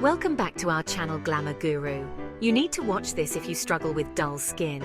Welcome back to our channel Glamour Guru. You need to watch this if you struggle with dull skin.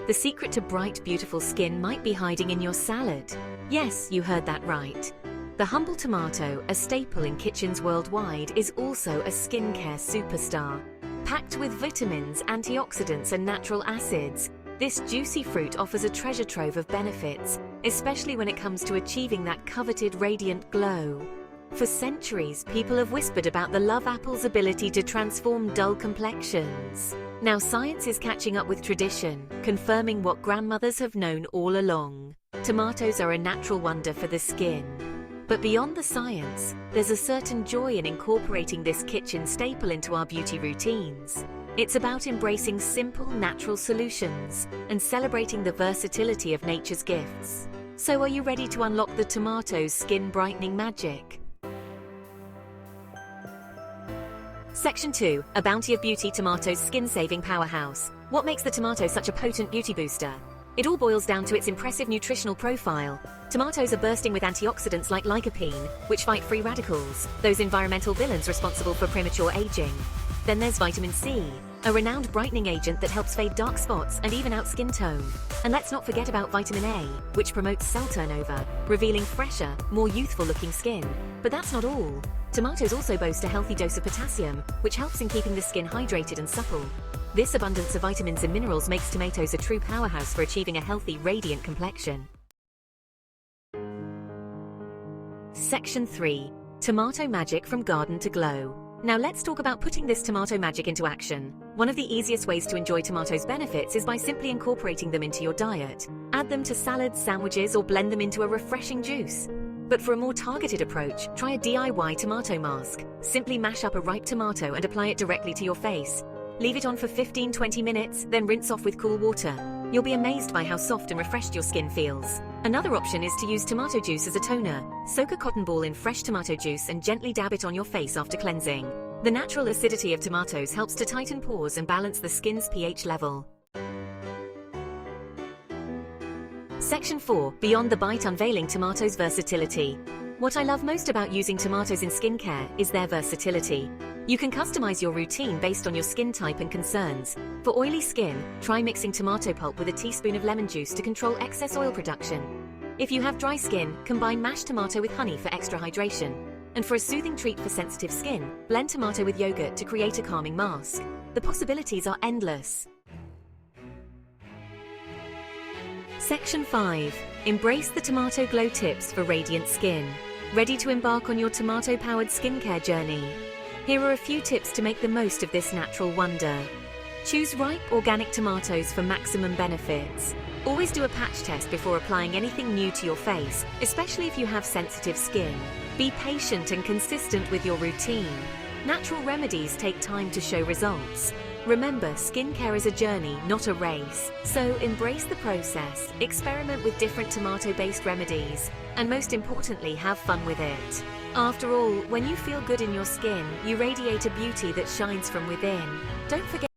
The secret to bright, beautiful skin might be hiding in your salad. Yes, you heard that right. The humble tomato, a staple in kitchens worldwide, is also a skincare superstar. Packed with vitamins, antioxidants and natural acids, this juicy fruit offers a treasure trove of benefits, especially when it comes to achieving that coveted radiant glow. For centuries, people have whispered about the love apple's ability to transform dull complexions. Now science is catching up with tradition, confirming what grandmothers have known all along. Tomatoes are a natural wonder for the skin. But beyond the science, there's a certain joy in incorporating this kitchen staple into our beauty routines. It's about embracing simple, natural solutions and celebrating the versatility of nature's gifts. So are you ready to unlock the tomato's skin brightening magic? Section 2. A Bounty of Beauty Tomato's Skin-Saving Powerhouse. What makes the tomato such a potent beauty booster? It all boils down to its impressive nutritional profile. Tomatoes are bursting with antioxidants like lycopene, which fight free radicals, those environmental villains responsible for premature aging. Then there's vitamin C, a renowned brightening agent that helps fade dark spots and even out skin tone. And let's not forget about vitamin A, which promotes cell turnover, revealing fresher, more youthful-looking skin. But that's not all. Tomatoes also boast a healthy dose of potassium, which helps in keeping the skin hydrated and supple. This abundance of vitamins and minerals makes tomatoes a true powerhouse for achieving a healthy, radiant complexion. Section 3. Tomato Magic from Garden to Glow. Now let's talk about putting this tomato magic into action. One of the easiest ways to enjoy tomatoes' benefits is by simply incorporating them into your diet. Add them to salads, sandwiches, or blend them into a refreshing juice. But for a more targeted approach, try a DIY tomato mask. Simply mash up a ripe tomato and apply it directly to your face. Leave it on for 15-20 minutes, then rinse off with cool water. You'll be amazed by how soft and refreshed your skin feels. Another option is to use tomato juice as a toner. Soak a cotton ball in fresh tomato juice and gently dab it on your face after cleansing. The natural acidity of tomatoes helps to tighten pores and balance the skin's pH level. Section 4. Beyond the Bite, unveiling tomatoes' versatility. What I love most about using tomatoes in skincare is their versatility. You can customize your routine based on your skin type and concerns. For oily skin, try mixing tomato pulp with a teaspoon of lemon juice to control excess oil production. If you have dry skin, combine mashed tomato with honey for extra hydration. And for a soothing treat for sensitive skin, blend tomato with yogurt to create a calming mask. The possibilities are endless. Section 5. Embrace the tomato glow tips for radiant skin. Ready to embark on your tomato-powered skincare journey? Here are a few tips to make the most of this natural wonder. Choose ripe, organic tomatoes for maximum benefits. Always do a patch test before applying anything new to your face, especially if you have sensitive skin. Be patient and consistent with your routine. Natural remedies take time to show results. Remember, skincare is a journey, not a race. So embrace the process, experiment with different tomato-based remedies, and most importantly, have fun with it. After all, when you feel good in your skin, you radiate a beauty that shines from within. Don't forget